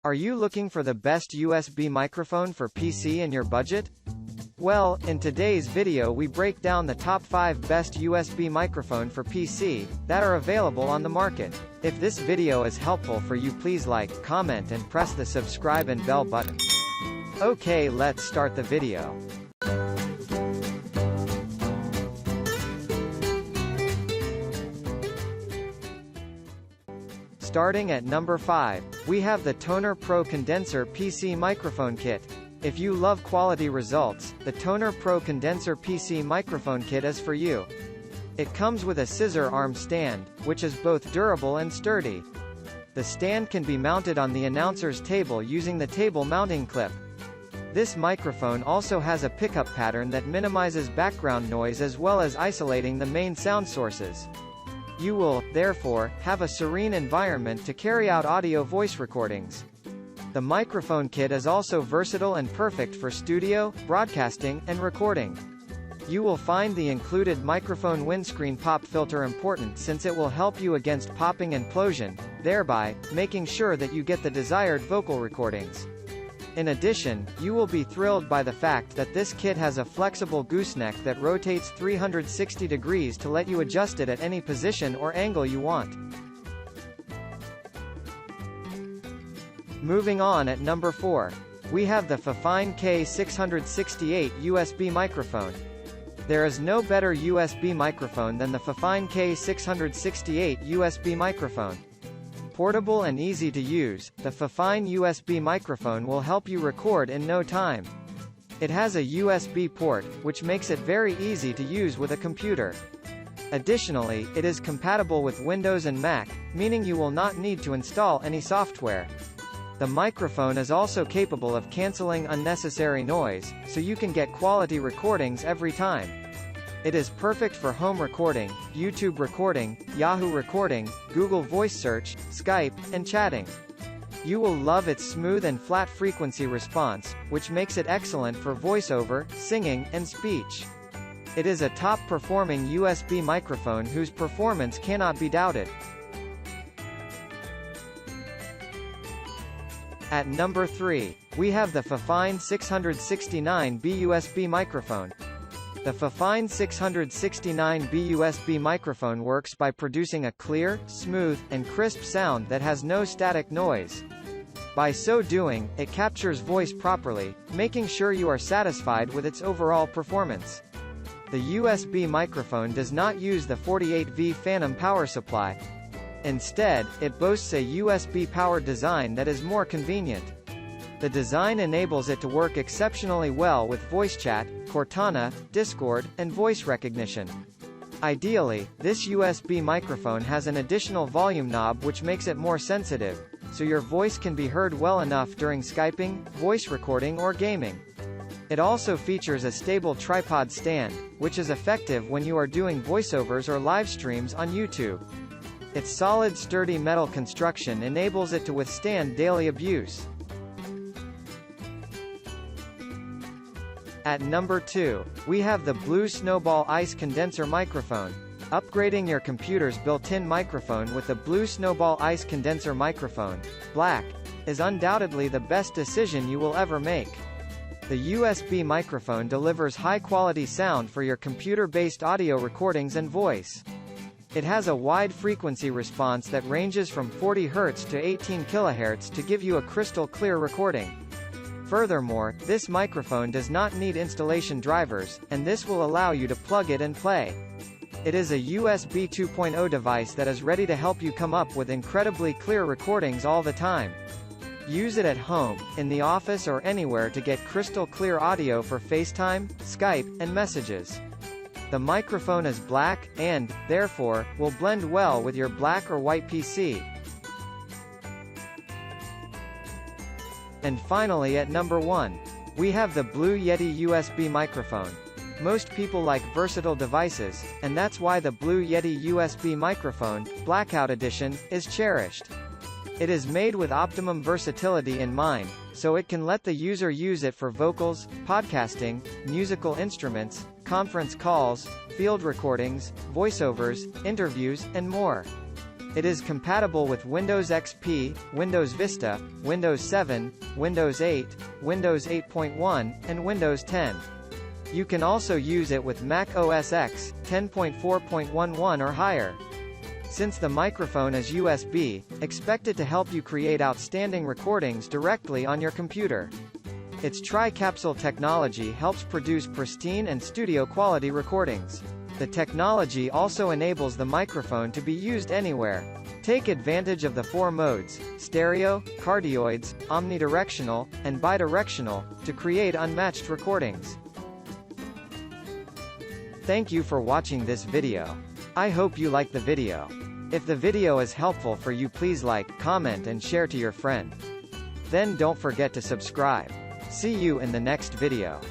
Are you looking for the best USB microphone for PC and your budget? Well, in today's video we break down the top 5 best USB microphone for PC that are available on the market. If this video is helpful for you, please like, comment and press the subscribe and bell button. Okay, let's start the video. Starting at number 5, we have the Tonor Pro Condenser PC Microphone Kit. If you love quality results, the Tonor Pro Condenser PC Microphone Kit is for you. It comes with a scissor arm stand, which is both durable and sturdy. The stand can be mounted on the announcer's table using the table mounting clip. This microphone also has a pickup pattern that minimizes background noise as well as isolating the main sound sources. You will, therefore, have a serene environment to carry out audio voice recordings. The microphone kit is also versatile and perfect for studio, broadcasting, and recording. You will find the included microphone windscreen pop filter important since it will help you against popping and implosion, thereby making sure that you get the desired vocal recordings. In addition, you will be thrilled by the fact that this kit has a flexible gooseneck that rotates 360 degrees to let you adjust it at any position or angle you want. Moving on at number 4, we have the Fifine K668 USB microphone. There is no better USB microphone than the Fifine K668 USB microphone. Portable and easy to use, the Fifine USB microphone will help you record in no time. It has a USB port, which makes it very easy to use with a computer. Additionally, it is compatible with Windows and Mac, meaning you will not need to install any software. The microphone is also capable of canceling unnecessary noise, so you can get quality recordings every time. It is perfect for home recording, YouTube recording, Yahoo recording, Google Voice Search, Skype, and chatting. You will love its smooth and flat frequency response, which makes it excellent for voiceover, singing, and speech. It is a top-performing USB microphone whose performance cannot be doubted. At number 3, we have the Fifine 669B USB microphone. The Fifine 669B USB microphone works by producing a clear, smooth, and crisp sound that has no static noise. By so doing, it captures voice properly, making sure you are satisfied with its overall performance. The USB microphone does not use the 48V phantom power supply. Instead, it boasts a USB-powered design that is more convenient. The design enables it to work exceptionally well with voice chat, Cortana, Discord, and voice recognition. Ideally, this USB microphone has an additional volume knob which makes it more sensitive, so your voice can be heard well enough during Skyping, voice recording or gaming. It also features a stable tripod stand, which is effective when you are doing voiceovers or live streams on YouTube. Its solid, sturdy metal construction enables it to withstand daily abuse. At number 2, we have the blue Snowball ICE condenser microphone. Upgrading your computer's built-in microphone with the blue Snowball ICE condenser microphone, black, is undoubtedly the best decision you will ever make. The USB microphone delivers high-quality sound for your computer-based audio recordings and voice. It has a wide frequency response that ranges from 40 Hz to 18 kHz to give you a crystal clear recording. Furthermore, this microphone does not need installation drivers, and this will allow you to plug it and play. It is a USB 2.0 device that is ready to help you come up with incredibly clear recordings all the time. Use it at home, in the office or anywhere to get crystal clear audio for FaceTime, Skype, and messages. The microphone is black, and, therefore, will blend well with your black or white PC. And finally at number 1, we have the blue Yeti USB microphone. Most people like versatile devices, and that's why the blue Yeti USB microphone, Blackout Edition, is cherished. It is made with optimum versatility in mind, so it can let the user use it for vocals, podcasting, musical instruments, conference calls, field recordings, voiceovers, interviews, and more. It is compatible with Windows XP, Windows Vista, Windows 7, Windows 8, Windows 8.1, and Windows 10. You can also use it with Mac OS X, 10.4.11 or higher. Since the microphone is USB, expect it to help you create outstanding recordings directly on your computer. Its tri-capsule technology helps produce pristine and studio-quality recordings. The technology also enables the microphone to be used anywhere. Take advantage of the 4 modes, stereo, cardioids, omnidirectional, and bidirectional, to create unmatched recordings. Thank you for watching this video. I hope you like the video. If the video is helpful for you, please like, comment and share to your friend. Then don't forget to subscribe. See you in the next video.